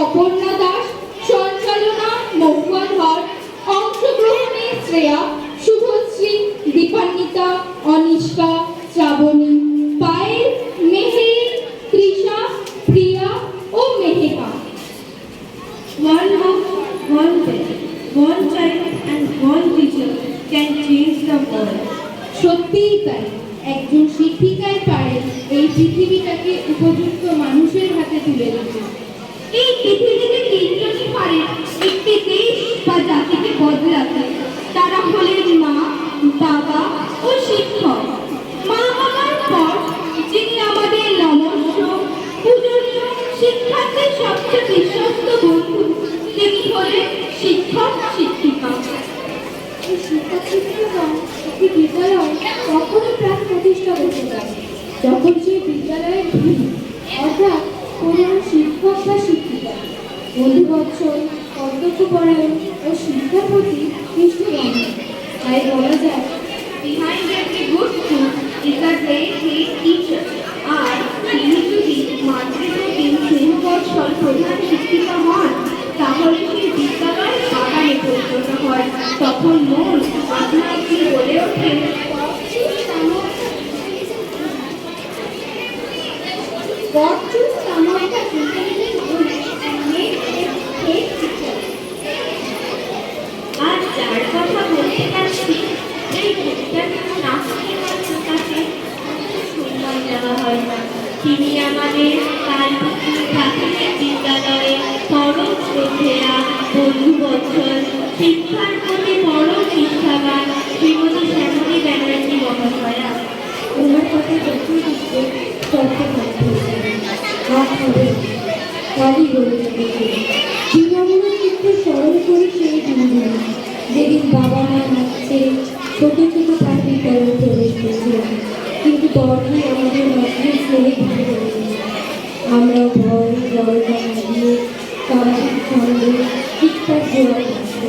অপর্ণা দাস, সঞ্চালনা মহুয়া ধর, অংশগ্রহণে শ্রেয়া, শুভশ্রী, দীপান্বিতা, অনিষ্কা, শ্রাবণী, পায়েল, মেহের, তৃষা, প্রিয়া ও মেহেকা। One house, one bed, one child and one teacher can change the world. সত্যিই তাই, একজন শিক্ষিকাই পারে এই পৃথিবীটাকে উপযুক্ত মানুষের হাতে তুলে দিতে। এই পৃথিবীতে তিনজনই পারে একটি দেশ বা জাতিকে বদলাতে। তারা হলেন মা, বাবা ও শিক্ষক। মা বাবার পর যিনি আমাদের নমস্য, পূজনীয়, শিক্ষার্থীর সবচেয়ে বিশ্বস্ত বন্ধু, তিনি হলেন শিক্ষক শিক্ষিকা। এই শিক্ষা শিক্ষিকা একটি বিদ্যালয় কখনই প্রাণ প্রতিষ্ঠা করতে পারে যখন সেই বিদ্যালয়ের ভিড়, অর্থাৎ কোনো শিক্ষক বা শিক্ষিকা বন্ধুবৎসল, কর্তব্যপরায়ণ ও শিক্ষার প্রতি নিষ্ঠুর। তাই বলা যায়, Behind every good school is a great teacher. আর তিনি যদি মাতৃপ্রতিম স্নেহবৎসল প্রধান শিক্ষিকা হন, তাহলে সেই বিদ্যালয় বাগানে পরিণত হয়। তখন মন আপনা আপনি বলে ওঠে, God choose some of the intelligent women and made them great teachers. আর যার কথা বলতে যাচ্ছি, এই কবিতার না শুনে মাত্র তাকে সম্মান দেওয়া হয় না। তিনি আমাদের তার প্রাথমিক বিদ্যালয়ে পরম শ্রদ্ধেয়া, বন্ধুবৎসল, শিক্ষার প্রতি পরম নিষ্ঠাবান শ্রীমতী শ্যামলী ব্যানার্জি মহাশয়া। ওনার কথা যখন দিচ্ছে তখন হাত হবে কালি বলে তৃণমূল কিন্তু স্মরণ করি সেই দিনগুলো, যেদিন বাবা মা নাচছে ছোট ছোট তার বিদ্যালয়ে প্রবেশ করেছিলাম, কিন্তু পরই আমাদের মাঝে স্নেহে ঘুরে পড়েছে। আমরা ভয় জড়তা দিয়ে সামাজিক ছন্দে শিক্ষার জোড়া আসতে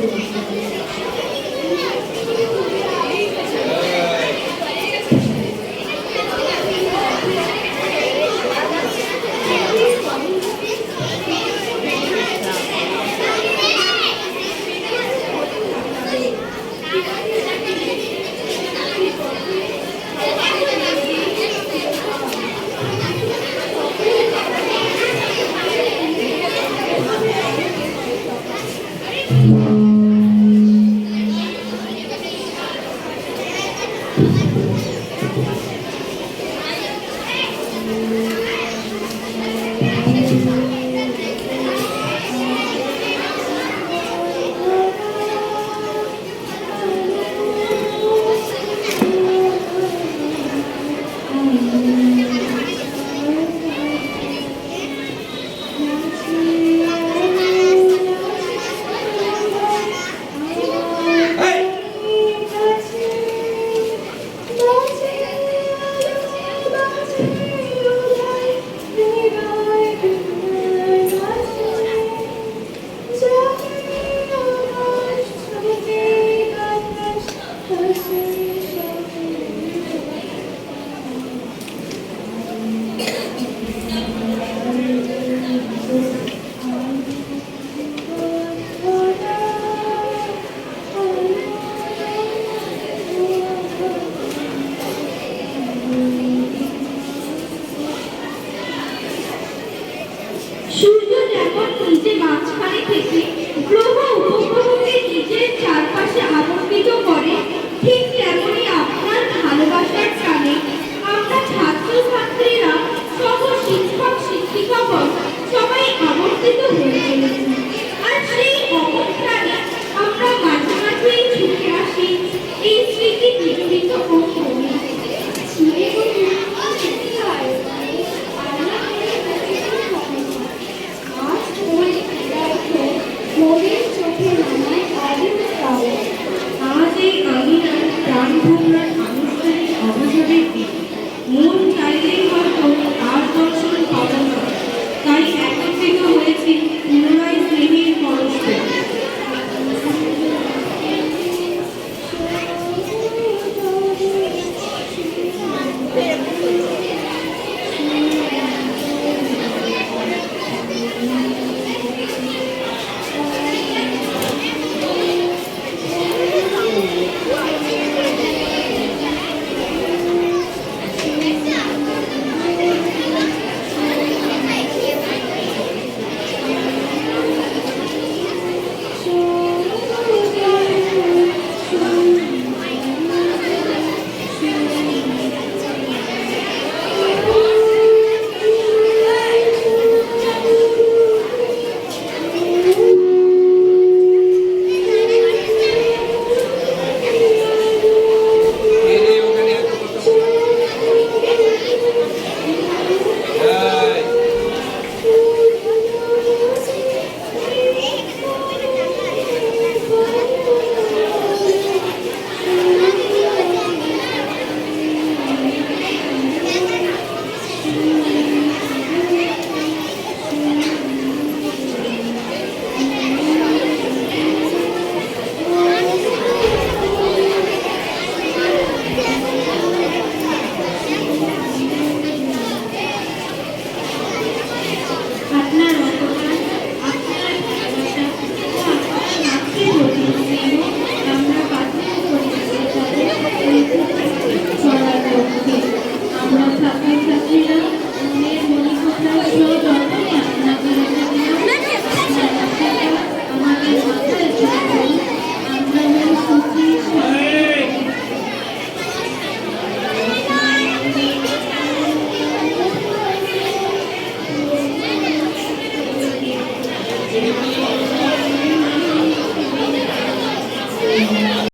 সূর্য যেমন নিজে মাঝখানে থেকে গ্রহ উপগ্রহকে নিজের চারপাশে আবর্তিত করে, ঠিক তেমনি আপনার ভালোবাসার টানে আমরা ছাত্রছাত্রীরা সহ শিক্ষক শিক্ষিকাগণ সবাই আবর্তিত হয়ে চলেছি। আর সেই অমর প্রাণে আমরা মাঝে মাঝেই ছুটে আসি এই স্মৃতি বিজড়িত অঙ্গনে। আজ এই আঙিনার প্রাণ ভোমরার আনুষ্ঠানিক অবসরের দিন। মন চাইলেই হয়তো তার দর্শন পাব না, তাই একত্রিত হয়েছি